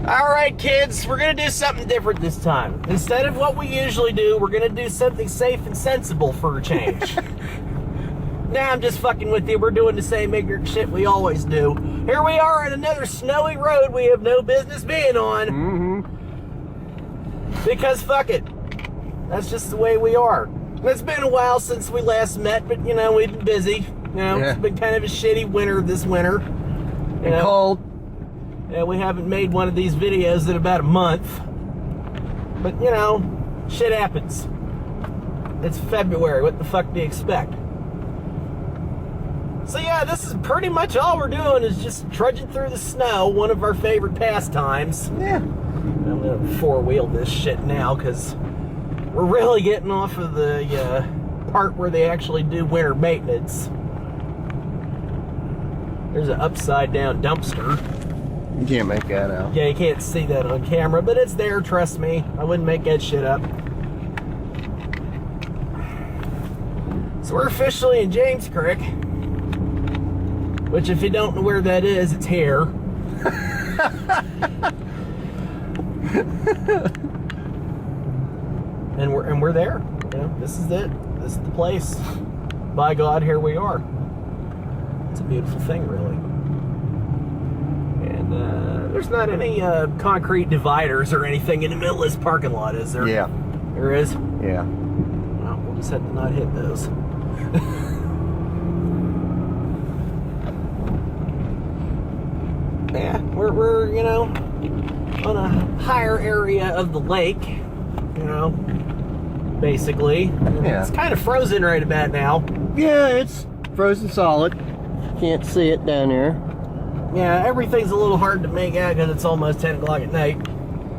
All right, kids, we're going to do something different this time. Instead of what we usually do, we're going to do something safe and sensible for a change. Nah, I'm just fucking with you. We're doing the same ignorant shit we always do. Here we are on another snowy road we have no business being on. Mm-hmm. Because fuck it. That's just the way we are. It's been a while since we last met, but, you know, we've been busy. You know, It's been kind of a shitty winter this winter. And cold. Yeah, we haven't made one of these videos in about a month. But, you know, shit happens. It's February. What the fuck do you expect? So, yeah, this is pretty much all we're doing is just trudging through the snow, one of our favorite pastimes. Yeah. I'm going to four-wheel this shit now because we're really getting off of the part where they actually do winter maintenance. There's an upside-down dumpster. You can't make that out. Yeah, you can't see that on camera, but it's there, trust me. I wouldn't make that shit up. So we're officially in James Creek, which if you don't know where that is, it's here. and we're there. You know, this is it. This is the place. By God, here we are. It's a beautiful thing, really. And there's not any concrete dividers or anything in the middle of this parking lot, is there? Yeah. There is? Yeah. Well, we'll just have to not hit those. Yeah, we're, you know, on a higher area of the lake, you know, basically. Yeah. It's kind of frozen right about now. Yeah, it's frozen solid. Can't see it down there. Yeah, everything's a little hard to make out because it's almost 10 o'clock at night.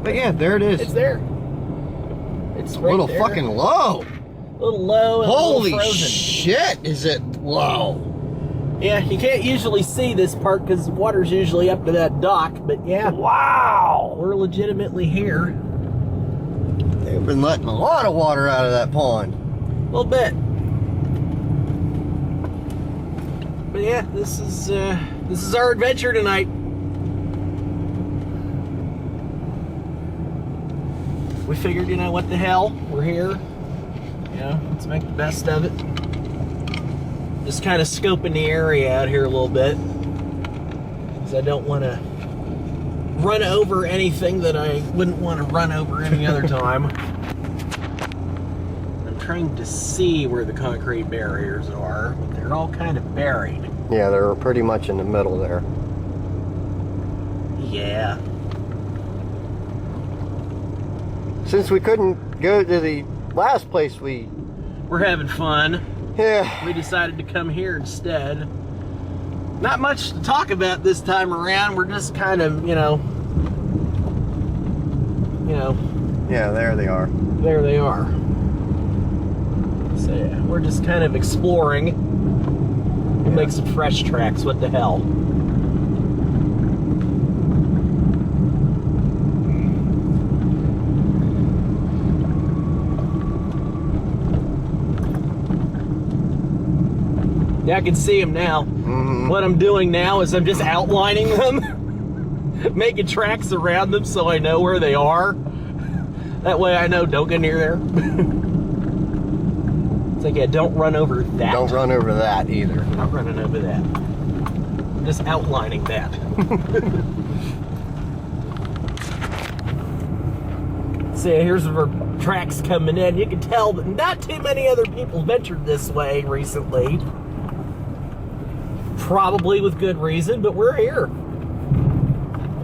But yeah, there it is. It's there. It's right a little there. fucking low. A little low and Holy a little frozen. shit, is it low? Yeah, you can't usually see this part because the water's usually up to that dock, but yeah. Wow. We're legitimately here. They've been letting a lot of water out of that pond. A little bit. But yeah, this is our adventure tonight. We figured, you know, what the hell, we're here. You know, let's make the best of it. Just kind of scoping the area out here a little bit. Because I don't want to run over anything that I wouldn't want to run over any other time. I'm trying to see where the concrete barriers are, but they're all kind of buried. Yeah, they're pretty much in the middle there. Yeah. Since we couldn't go to the last place We're having fun. Yeah. We decided to come here instead. Not much to talk about this time around. We're just kind of, you know. Yeah, there they are. There they are. So yeah, we're just kind of exploring. We'll make some fresh tracks. What the hell? Yeah, I can see them now. Mm-hmm. What I'm doing now is I'm just outlining them, making tracks around them so I know where they are. That way I know don't get near there. It's like, yeah, don't run over that. Don't run over that either. Not running over that. I'm just outlining that. See, here's where tracks coming in. You can tell that not too many other people ventured this way recently. Probably with good reason, but we're here.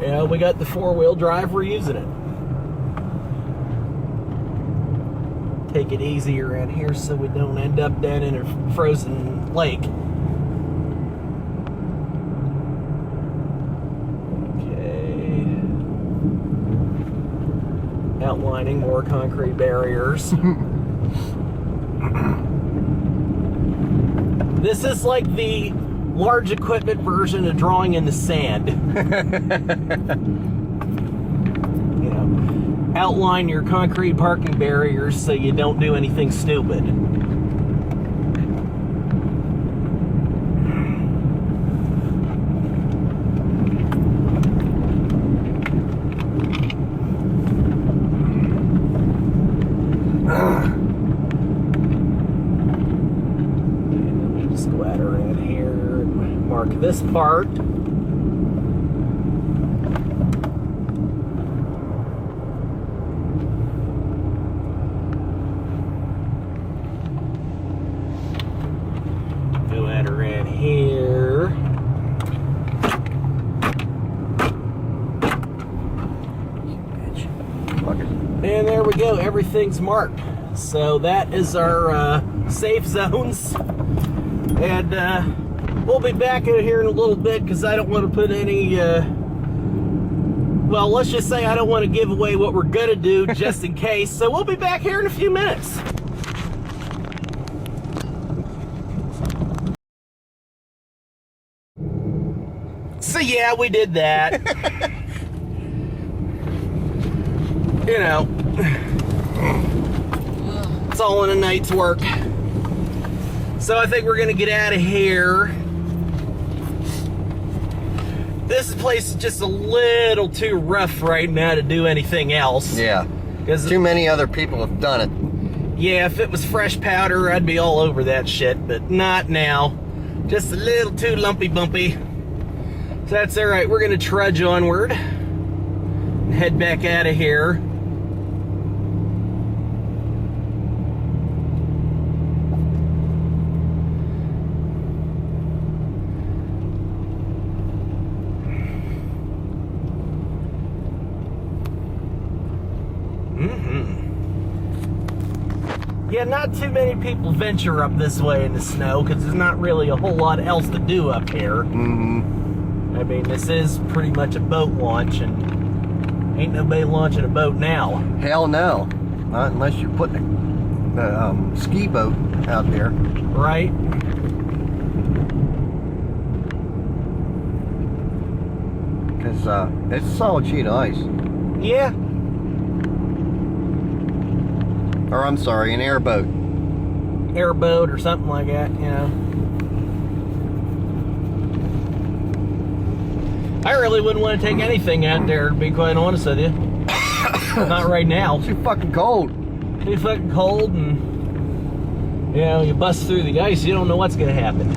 You know, we got the four-wheel drive, we're using it. Take it easy around here so we don't end up down in a frozen lake. Okay. Outlining more concrete barriers. This is like the large equipment version of drawing in the sand. You know, outline your concrete parking barriers so you don't do anything stupid. mark this part. Go at around here. And there we go, everything's marked. So that is our safe zones. And we'll be back in here in a little bit because I don't want to put any, well, let's just say I don't want to give away what we're going to do just in case. So we'll be back here in a few minutes. So yeah, we did that. You know, it's all in a night's work. So I think we're gonna get out of here. This place is just a little too rough right now to do anything else. Yeah, because too many other people have done it. Yeah, if it was fresh powder, I'd be all over that shit, but not now. Just a little too lumpy bumpy. So that's all right. We're gonna trudge onward and head back out of here. Yeah, not too many people venture up this way in the snow because there's not really a whole lot else to do up here. I mean, this is pretty much a boat launch, and ain't nobody launching a boat now. Hell no. Not unless you're putting a ski boat out there. Right? Because it's a solid sheet of ice. Yeah. Or I'm sorry, an airboat. Airboat or something like that, you know. I really wouldn't want to take anything out there, to be quite honest with you. Not right now. It's too fucking cold. Too fucking cold, and you know, you bust through the ice, you don't know what's gonna happen.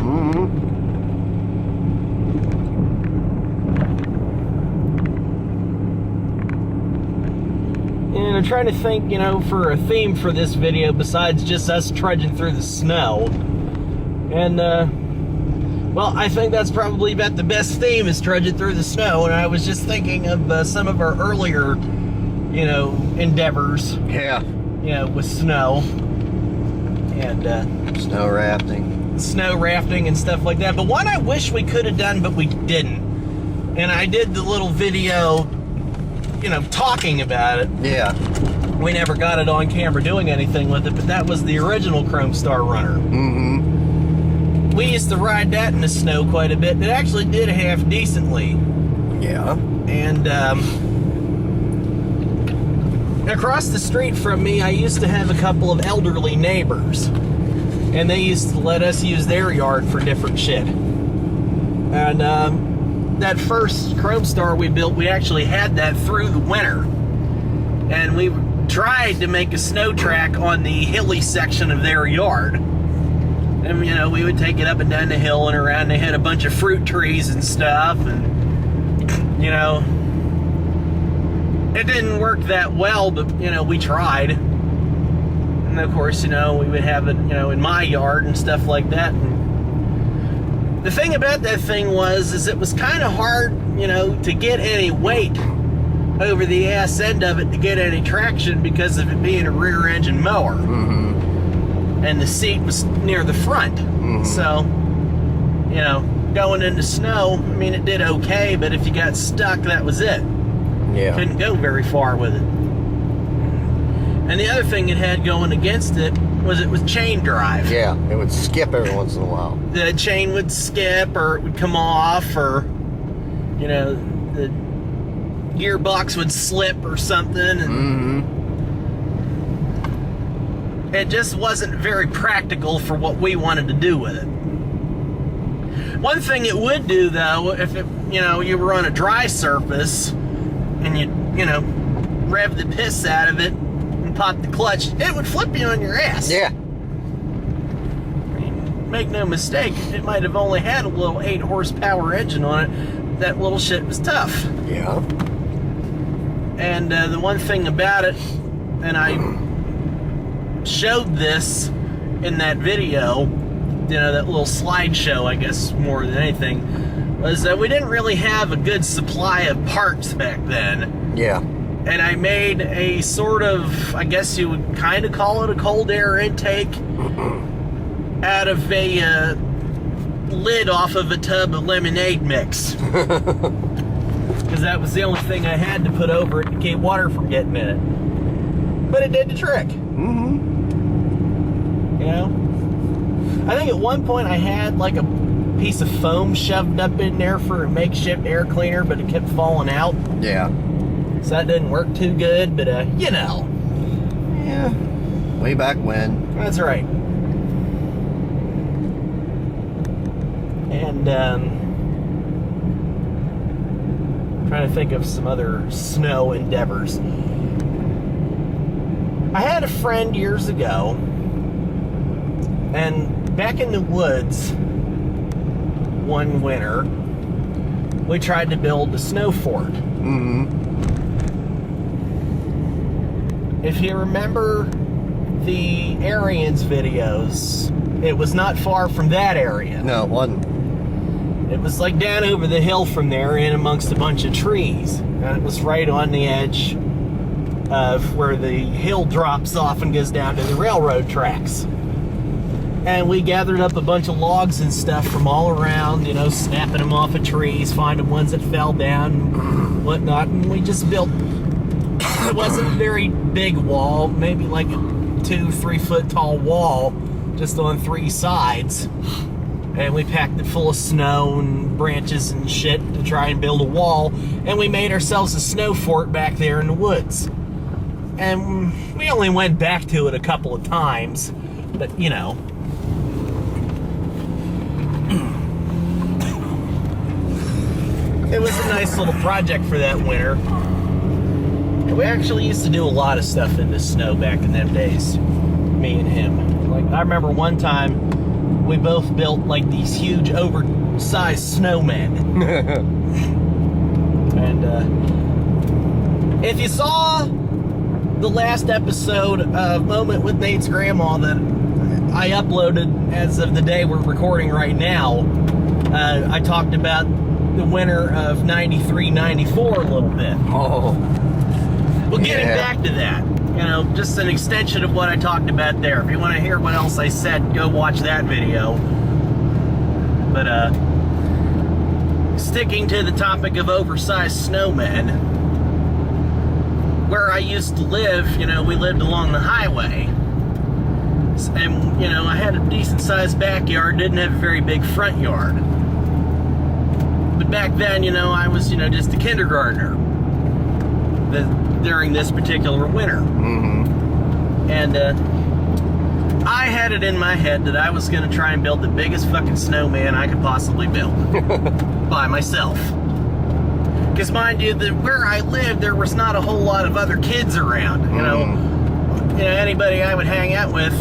And I'm trying to think, you know, for a theme for this video besides just us trudging through the snow. And, well, I think that's probably about the best theme is trudging through the snow. And I was just thinking of some of our earlier, you know, endeavors. Yeah. You know, with snow. And, snow rafting. Snow rafting and stuff like that. But one I wish we could have done, but we didn't. And I did the little video, you know, talking about it. Yeah. We never got it on camera doing anything with it, but that was the original Chrome Star Runner. We used to ride that in the snow quite a bit. It actually did half decently. Yeah. And across the street from me, I used to have a couple of elderly neighbors. And they used to let us use their yard for different shit. And that first Chrome Star we built, we actually had that through the winter. And we tried to make a snow track on the hilly section of their yard. And, you know, we would take it up and down the hill and around. They had a bunch of fruit trees and stuff. And, you know, it didn't work that well, but, you know, we tried. And, of course, you know, we would have it, you know, in my yard and stuff like that. And the thing about that thing is it was kind of hard, you know, to get any weight over the ass end of it to get any traction because of it being a rear engine mower. And the seat was near the front. So, you know, going into snow, I mean, it did okay, but if you got stuck, that was it. Yeah. Couldn't go very far with it. And the other thing it had going against it was chain drive. Yeah, it would skip every once in a while. The chain would skip, or it would come off, or, you know, the gearbox would slip or something. And it just wasn't very practical for what we wanted to do with it. One thing it would do, though, if it, you know, you were on a dry surface and you know, rev the piss out of it and pop the clutch, it would flip you on your ass. Yeah. make no mistake, it might have only had a little 8 horsepower engine on it. That little shit was tough. Yeah. And the one thing about it, and I showed this in that video, you know, that little slideshow, I guess, more than anything, was that we didn't really have a good supply of parts back then. Yeah. And I made a sort of, I guess you would kind of call it a cold air intake out of a lid off of a tub of lemonade mix. Because that was the only thing I had to put over it to keep water from getting in it. But it did the trick. Mm-hmm. You know? I think at one point I had like a piece of foam shoved up in there for a makeshift air cleaner, but it kept falling out. Yeah. So that didn't work too good, but you know. Yeah. Way back when. That's right. And trying to think of some other snow endeavors. I had a friend years ago, and back in the woods one winter, we tried to build a snow fort. Mm-hmm. If you remember the Aryans videos, it was not far from that area. No, it wasn't. It was like down over the hill from there, in amongst a bunch of trees. And it was right on the edge of where the hill drops off and goes down to the railroad tracks. And we gathered up a bunch of logs and stuff from all around, you know, snapping them off of trees, finding ones that fell down and whatnot. And we just built, it wasn't a very big wall, maybe like a 2-3 foot tall wall, just on 3 sides. And we packed it full of snow and branches and shit to try and build a wall. And we made ourselves a snow fort back there in the woods. And we only went back to it a couple of times, but you know. It was a nice little project for that winter. We actually used to do a lot of stuff in the snow back in them days, me and him. Like, I remember one time we both built like these huge oversized snowmen. And if you saw the last episode of Moment with Nate's Grandma that I uploaded as of the day we're recording right now, I talked about the winter of 93, 94 a little bit. Oh. Well, getting back to that, you know, just an extension of what I talked about there. If you want to hear what else I said, go watch that video. But, sticking to the topic of oversized snowmen, where I used to live, you know, we lived along the highway. And, you know, I had a decent sized backyard, didn't have a very big front yard. But back then, you know, I was, you know, just a kindergartner during this particular winter. Mm-hmm. And I had it in my head that I was going to try and build the biggest fucking snowman I could possibly build by myself. Because mind you, where I lived, there was not a whole lot of other kids around. You know, anybody I would hang out with.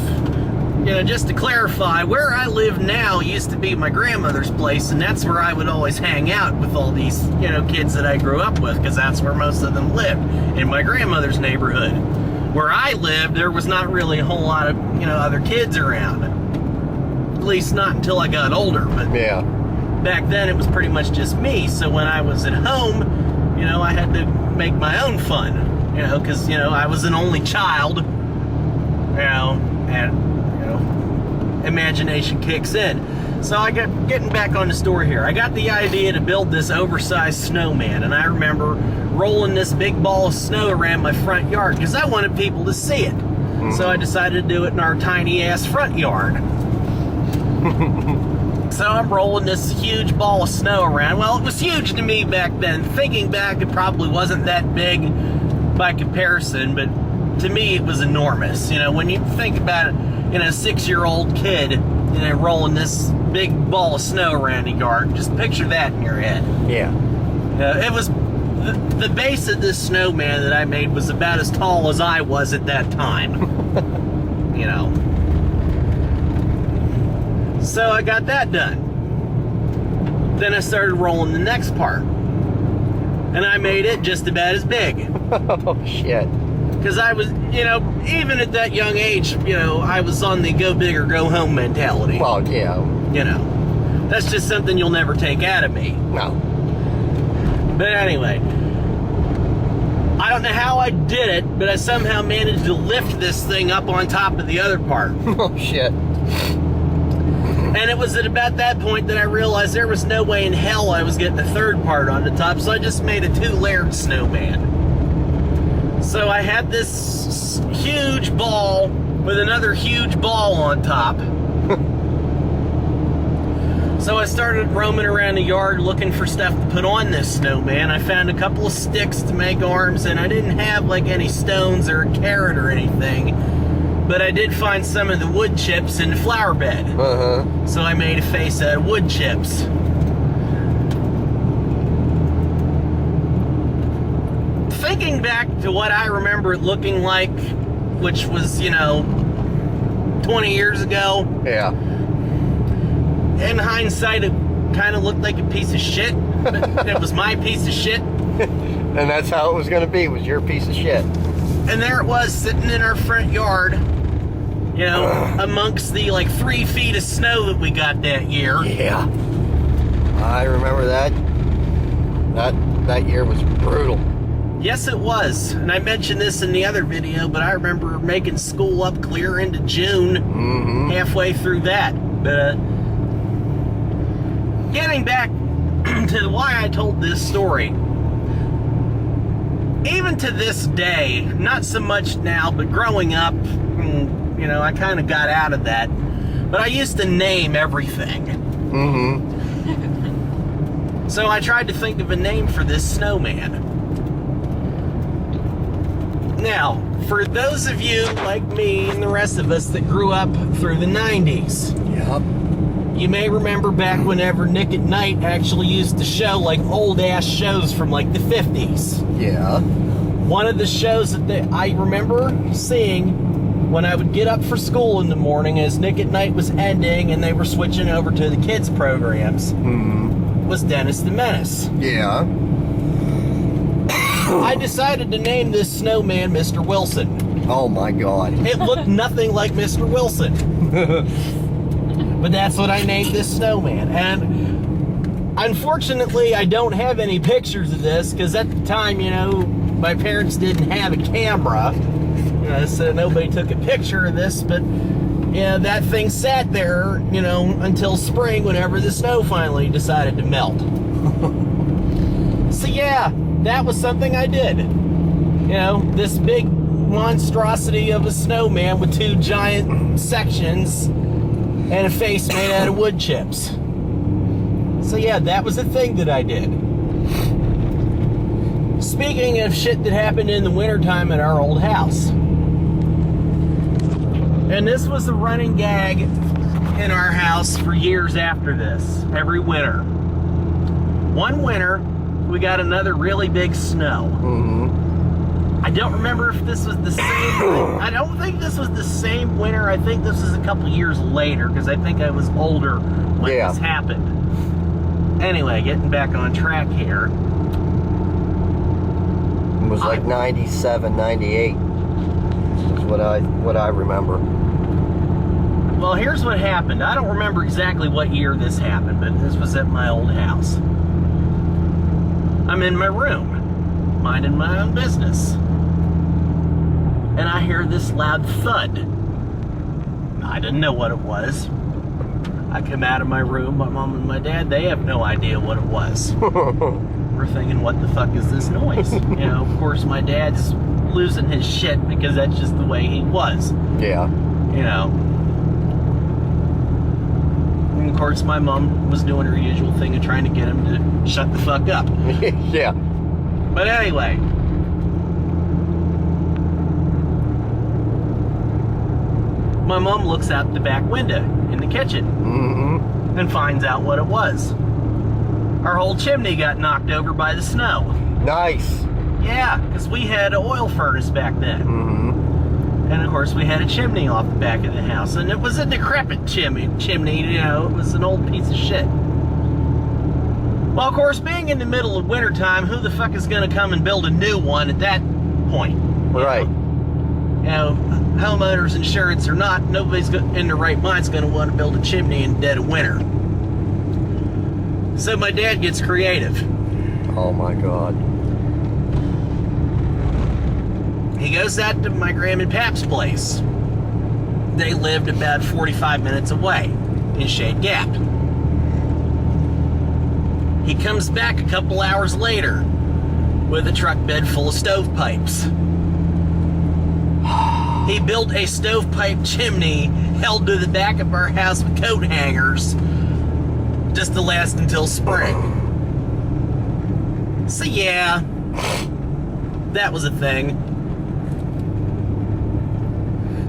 You know, just to clarify, where I live now used to be my grandmother's place, and that's where I would always hang out with all these, you know, kids that I grew up with, because that's where most of them lived, in my grandmother's neighborhood. Where I lived, there was not really a whole lot of, you know, other kids around. At least not until I got older, but yeah. Back then it was pretty much just me, so when I was at home, you know, I had to make my own fun, you know, because, you know, I was an only child, you know, and imagination kicks in. So I got getting back on the story here. I got the idea to build this oversized snowman, and I remember rolling this big ball of snow around my front yard because I wanted people to see it. So I decided to do it in our tiny ass front yard. So I'm rolling this huge ball of snow around. Well, it was huge to me back then. Thinking back, it probably wasn't that big by comparison, but to me it was enormous. You know, when you think about it, you know, a 6-year-old kid, you know, rolling this big ball of snow around the yard. Just picture that in your head. Yeah. It was, the base of this snowman that I made was about as tall as I was at that time. You know. So I got that done. Then I started rolling the next part. And I made it just about as big. Oh, shit. Because I was, even at that young age, I was on the go big or go home mentality. Well, yeah. That's just something you'll never take out of me. No. But anyway, I don't know how I did it, but I somehow managed to lift this thing up on top of the other part. Oh, shit. And it was at about that point that I realized there was no way in hell I was getting the third part on the top, so I just made a 2-layered snowman. So I had this huge ball with another huge ball on top. So I started roaming around the yard looking for stuff to put on this snowman. I found a couple of sticks to make arms, and I didn't have like any stones or a carrot or anything. But I did find some of the wood chips in the flower bed. Uh-huh. So I made a face out of wood chips. Thinking back to what I remember it looking like, which was, 20 years ago. Yeah. In hindsight, it kind of looked like a piece of shit. But it was my piece of shit. And that's how it was going to be, was your piece of shit. And there it was, sitting in our front yard, amongst the 3 feet of snow that we got that year. Yeah. I remember that. That year was brutal. Yes, it was. And I mentioned this in the other video, but I remember making school up clear into June, halfway through that. But getting back to why I told this story, even to this day, not so much now, but growing up, I kind of got out of that. But I used to name everything. So I tried to think of a name for this snowman. Now, for those of you like me and the rest of us that grew up through the 90s, Yep. you may remember back whenever Nick at Night actually used to show old-ass shows from the 50s. Yeah. One of the shows that I remember seeing when I would get up for school in the morning as Nick at Night was ending and they were switching over to the kids programs was Dennis the Menace. Yeah. I decided to name this snowman Mr. Wilson. Oh my God. It looked nothing like Mr. Wilson. But that's what I named this snowman. And unfortunately, I don't have any pictures of this because at the time, my parents didn't have a camera. So nobody took a picture of this. But that thing sat there, until spring whenever the snow finally decided to melt. So yeah, that was something I did. This big monstrosity of a snowman with 2 giant sections and a face made out of wood chips. So yeah, that was a thing that I did. Speaking of shit that happened in the wintertime at our old house. And this was a running gag in our house for years after this, every winter. One winter, we got another really big snow. I don't remember if this was the same. I don't think this was the same winter. I think this was a couple years later because I think I was older when this happened. Anyway, getting back on track here. It was 97, 98. Is what I remember. Well, here's what happened. I don't remember exactly what year this happened, but this was at my old house. I'm in my room, minding my own business. And I hear this loud thud. I didn't know what it was. I come out of my room, my mom and my dad, they have no idea what it was. We're thinking, what the fuck is this noise? Of course, my dad's losing his shit because that's just the way he was. Yeah. And of course, my mom was doing her usual thing of trying to get him to shut the fuck up. Yeah. But anyway. My mom looks out the back window in the kitchen and finds out what it was. Our whole chimney got knocked over by the snow. Nice. Yeah, because we had an oil furnace back then. And of course, we had a chimney off the back of the house, and it was a decrepit chimney. You know, it was an old piece of shit. Well, of course, being in the middle of wintertime, who the fuck is going to come and build a new one at that point? Right. You know, homeowners insurance or not, nobody's in their right mind's going to want to build a chimney in the dead of winter. So my dad gets creative. Oh my God. He goes out to my Grandma and Pap's place. They lived about 45 minutes away in Shade Gap. He comes back a couple hours later with a truck bed full of stovepipes. He built a stovepipe chimney held to the back of our house with coat hangers just to last until spring. So yeah, that was a thing.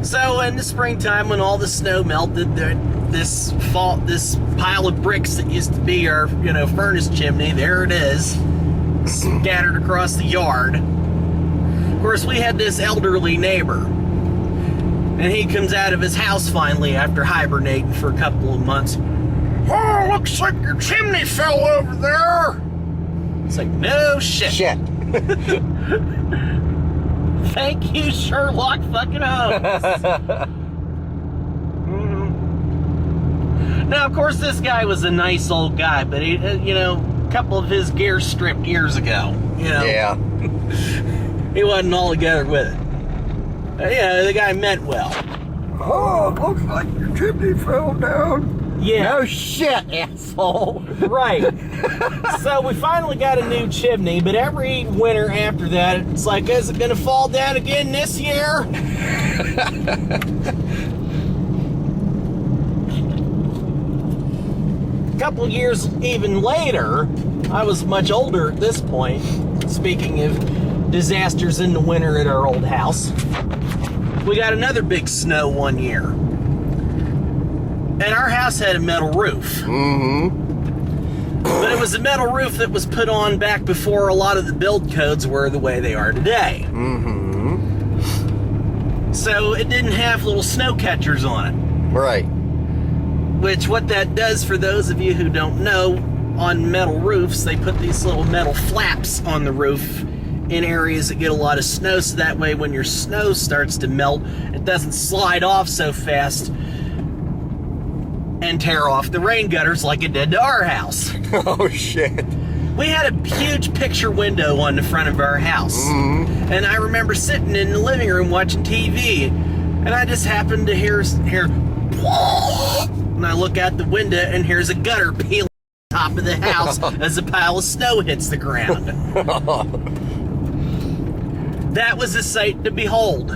So in the springtime, when all the snow melted, this pile of bricks that used to be our, furnace chimney, there it is, scattered across the yard. Of course, we had this elderly neighbor, and he comes out of his house finally after hibernating for a couple of months. Oh, looks like your chimney fell over there. It's like, no shit. Shit. Thank you, Sherlock fucking Holmes. Now, of course, this guy was a nice old guy, but he, a couple of his gears stripped years ago. Yeah. He wasn't all together with it. The guy meant well. Oh, it looks like your chimney fell down. Yeah. No shit, asshole. Right. So we finally got a new chimney, but every winter after that, it's like, is it going to fall down again this year? A couple years even later, I was much older at this point, speaking of disasters in the winter at our old house, we got another big snow one year. And our house had a metal roof. Mm-hmm. But it was a metal roof that was put on back before a lot of the build codes were the way they are today. Mm-hmm. So it didn't have little snow catchers on it. Right. Which, what that does, for those of you who don't know, on metal roofs, they put these little metal flaps on the roof in areas that get a lot of snow, so that way when your snow starts to melt, it doesn't slide off so fast and tear off the rain gutters like it did to our house. Oh shit. We had a huge picture window on the front of our house. Mm-hmm. And I remember sitting in the living room watching TV, and I just happened to hear, and I look out the window and here's a gutter peeling on top of the house as a pile of snow hits the ground. That was a sight to behold.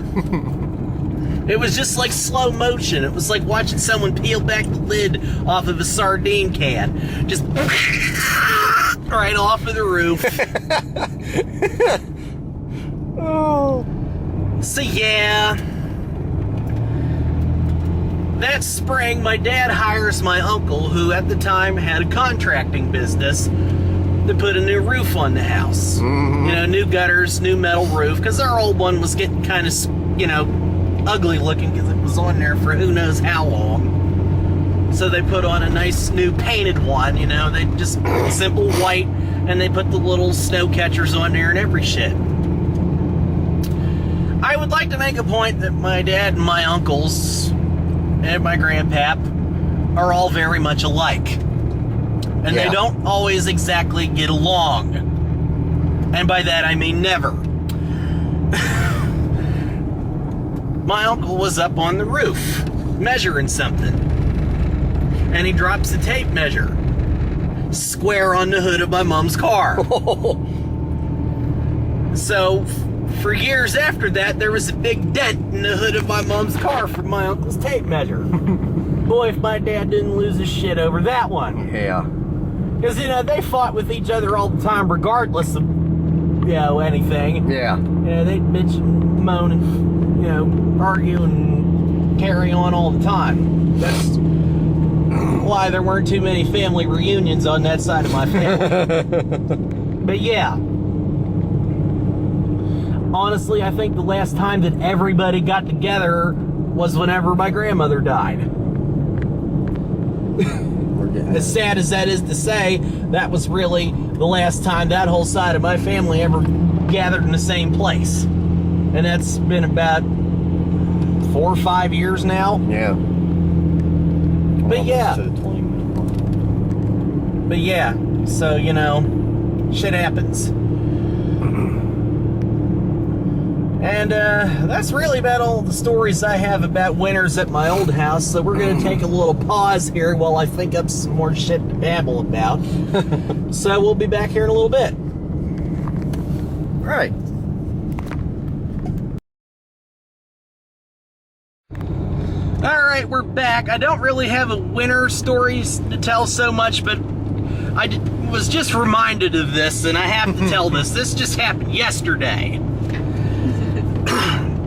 It was just like slow motion. It was like watching someone peel back the lid off of a sardine can. Just right off of the roof. Oh. So yeah. That spring, my dad hires my uncle, who at the time had a contracting business, to put a new roof on the house. Mm-hmm. New gutters, new metal roof, because our old one was getting kind of, ugly looking because it was on there for who knows how long. So they put on a nice new painted one, they just simple white, and they put the little snow catchers on there and every shit. I would like to make a point that my dad and my uncles and my grandpap are all very much alike. And Yeah. they don't always exactly get along. And by that I mean never. My uncle was up on the roof measuring something, and he drops the tape measure square on the hood of my mom's car. So for years after that, there was a big dent in the hood of my mom's car from my uncle's tape measure. Boy, if my dad didn't lose his shit over that one. Yeah. Because, they fought with each other all the time regardless of, anything. Yeah. They'd bitch and moan and, argue and carry on all the time. That's why there weren't too many family reunions on that side of my family. But yeah. honestly, I think the last time that everybody got together was whenever my grandmother died. As sad as that is to say, that was really the last time that whole side of my family ever gathered in the same place. And that's been about 4 or 5 years now. Yeah. But yeah. But yeah, so, you know, shit happens. And that's really about all the stories I have about winters at my old house. So we're going to take a little pause here while I think up some more shit to babble about. So we'll be back here in a little bit. All right. All right, we're back. I don't really have a winter stories to tell so much, but I was just reminded of this, and I have to tell this. This just happened yesterday.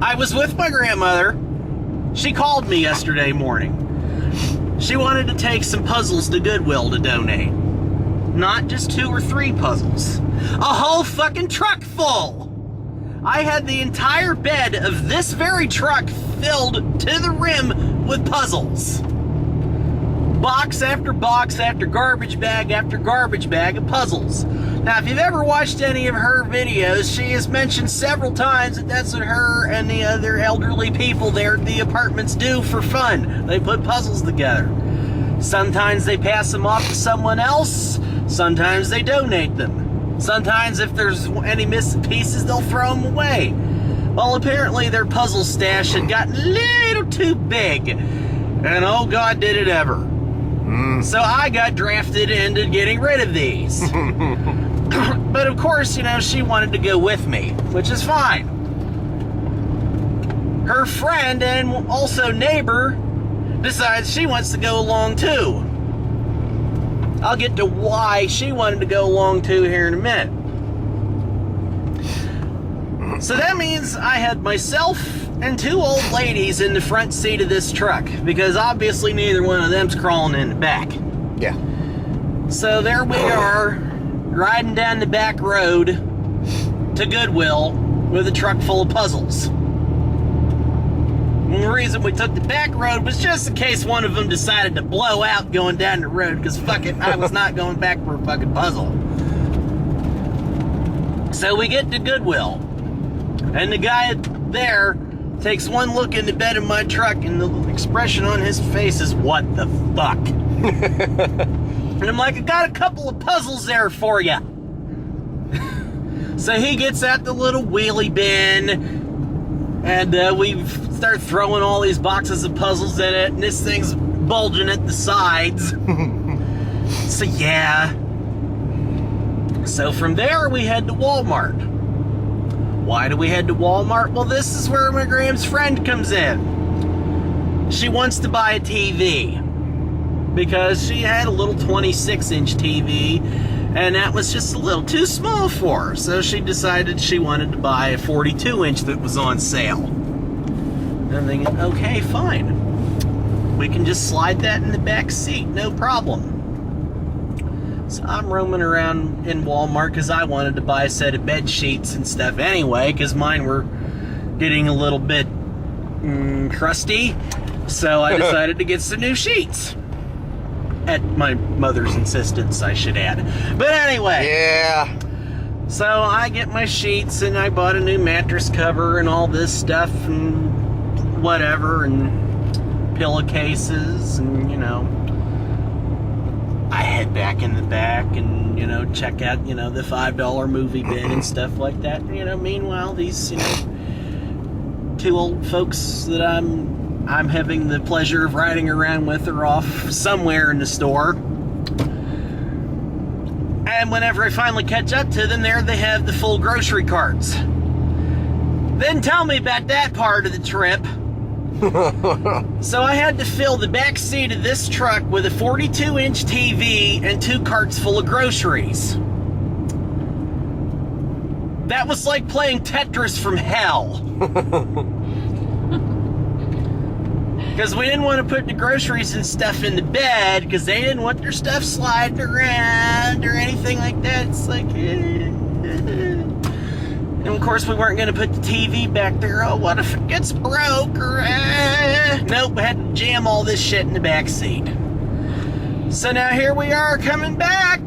I was with my grandmother. She called me yesterday morning. She wanted to take some puzzles to Goodwill to donate. Not just 2 or 3 puzzles. A whole fucking truck full! I had the entire bed of this very truck filled to the rim with puzzles. Box after box after garbage bag of puzzles. Now, if you've ever watched any of her videos, she has mentioned several times that that's what her and the other elderly people there at the apartments do for fun. They put puzzles together. Sometimes they pass them off to someone else. Sometimes they donate them. Sometimes if there's any missing pieces, they'll throw them away. Well, apparently their puzzle stash had gotten a little too big. And oh God, did it ever. So I got drafted into getting rid of these. But of course, you know, she wanted to go with me, which is fine. Her friend and also neighbor decides she wants to go along too. I'll get to why she wanted to go along too here in a minute. So that means I had myself and 2 old ladies in the front seat of this truck, because obviously neither one of them's crawling in the back. Yeah. So there we are, riding down the back road to Goodwill with a truck full of puzzles. And the reason we took the back road was just in case one of them decided to blow out going down the road, because fuck it, I was not going back for a fucking puzzle. So we get to Goodwill, and the guy there takes one look in the bed of my truck, and the expression on his face is, what the fuck? And I'm like, I got a couple of puzzles there for you. So he gets out the little wheelie bin, and we start throwing all these boxes of puzzles in it, and this thing's bulging at the sides. So yeah. So from there we head to Walmart. Why do we head to Walmart? Well, this is where my Graham's friend comes in. She wants to buy a TV because she had a little 26-inch TV, and that was just a little too small for her. So she decided she wanted to buy a 42-inch that was on sale. And I'm thinking, okay, fine. We can just slide that in the back seat, no problem. So I'm roaming around in Walmart because I wanted to buy a set of bed sheets and stuff anyway, because mine were getting a little bit crusty. So I decided to get some new sheets. At my mother's insistence, I should add. But anyway. Yeah. So I get my sheets, and I bought a new mattress cover and all this stuff and whatever, and pillowcases, and you know. I head back in the back and, you know, check out, you know, the $5 movie bin and stuff like that. And, you know, meanwhile, these, you know, 2 old folks that I'm having the pleasure of riding around with are off somewhere in the store. And whenever I finally catch up to them, there they have the full grocery carts. Then tell me about that part of the trip. So I had to fill the back seat of this truck with a 42-inch TV and 2 carts full of groceries. That was like playing Tetris from hell. Because we didn't want to put the groceries and stuff in the bed, because they didn't want their stuff sliding around or anything like that. It's like, And of course, we weren't going to put the TV back there. Oh, what if it gets broke? Or, Nope, I had to jam all this shit in the back seat. So now here we are coming back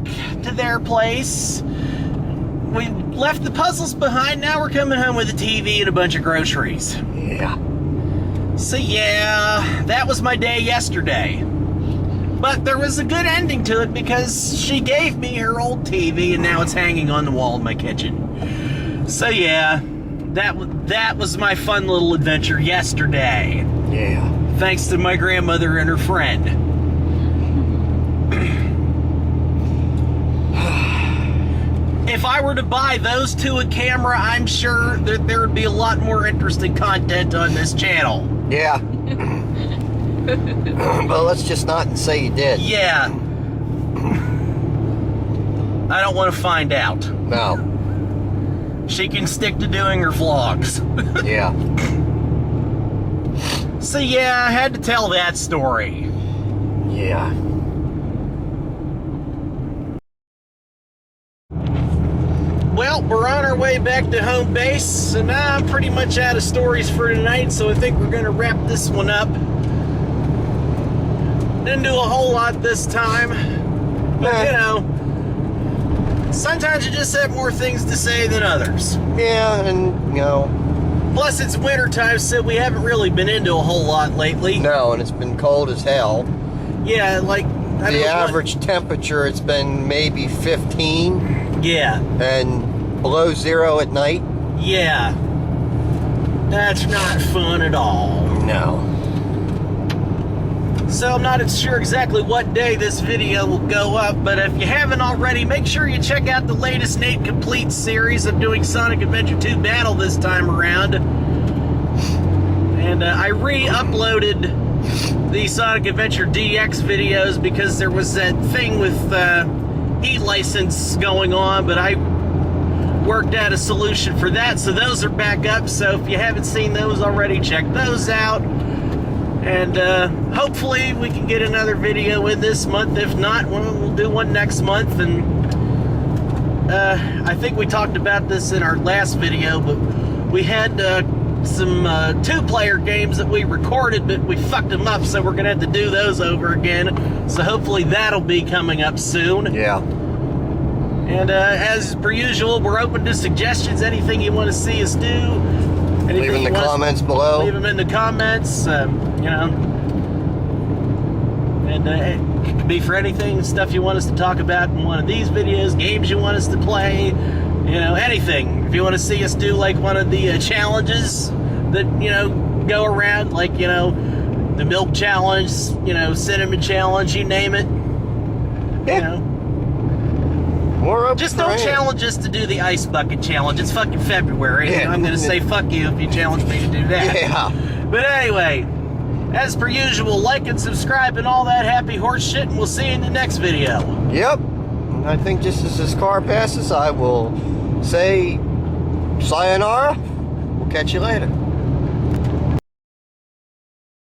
to their place. We left the puzzles behind. Now we're coming home with a TV and a bunch of groceries. Yeah. So yeah, that was my day yesterday. But there was a good ending to it because she gave me her old TV and now it's hanging on the wall in my kitchen. So yeah, that was my fun little adventure yesterday. Yeah. Thanks to my grandmother and her friend. If I were to buy those two a camera, I'm sure that there would be a lot more interesting content on this channel. Yeah. Well, let's just not say you did. Yeah. I don't want to find out. No. She can stick to doing her vlogs. Yeah. So yeah, I had to tell that story. Yeah. Well, we're on our way back to home base, so now I'm pretty much out of stories for tonight, so I think we're going to wrap this one up. Didn't do a whole lot this time, but you know, sometimes you just have more things to say than others. Yeah, and, you know. Plus, it's winter time, so we haven't really been into a whole lot lately. No, and it's been cold as hell. Yeah, like... The average temperature, it's been maybe 15. Yeah. And below zero at night. Yeah. That's not fun at all. No. So I'm not sure exactly what day this video will go up, but if you haven't already, make sure you check out the latest Nate Complete series. I'm doing Sonic Adventure 2 Battle this time around. And I re-uploaded the Sonic Adventure DX videos because there was that thing with e-license going on, but I worked out a solution for that, so those are back up. So if you haven't seen those already, check those out. And hopefully we can get another video in this month. If not, we'll do one next month. And I think we talked about this in our last video, but we had some two-player games that we recorded, but we fucked them up, so we're gonna have to do those over again. So hopefully that'll be coming up soon. Yeah. And as per usual, we're open to suggestions. Anything you want to see us do, Leave in the comments below. Leave them in the comments, you know. And it could be for anything, stuff you want us to talk about in one of these videos, games you want us to play, you know, anything. If you want to see us do like one of the challenges that, you know, go around, like, you know, the milk challenge, you know, cinnamon challenge, you name it. Yeah. You know. Just don't challenge us to do the ice bucket challenge. It's fucking February. Yeah. I'm going to say fuck you if you challenge me to do that. Yeah. But anyway, as per usual, like and subscribe and all that happy horse shit, and we'll see you in the next video. Yep. I think just as this car passes, I will say sayonara. We'll catch you later.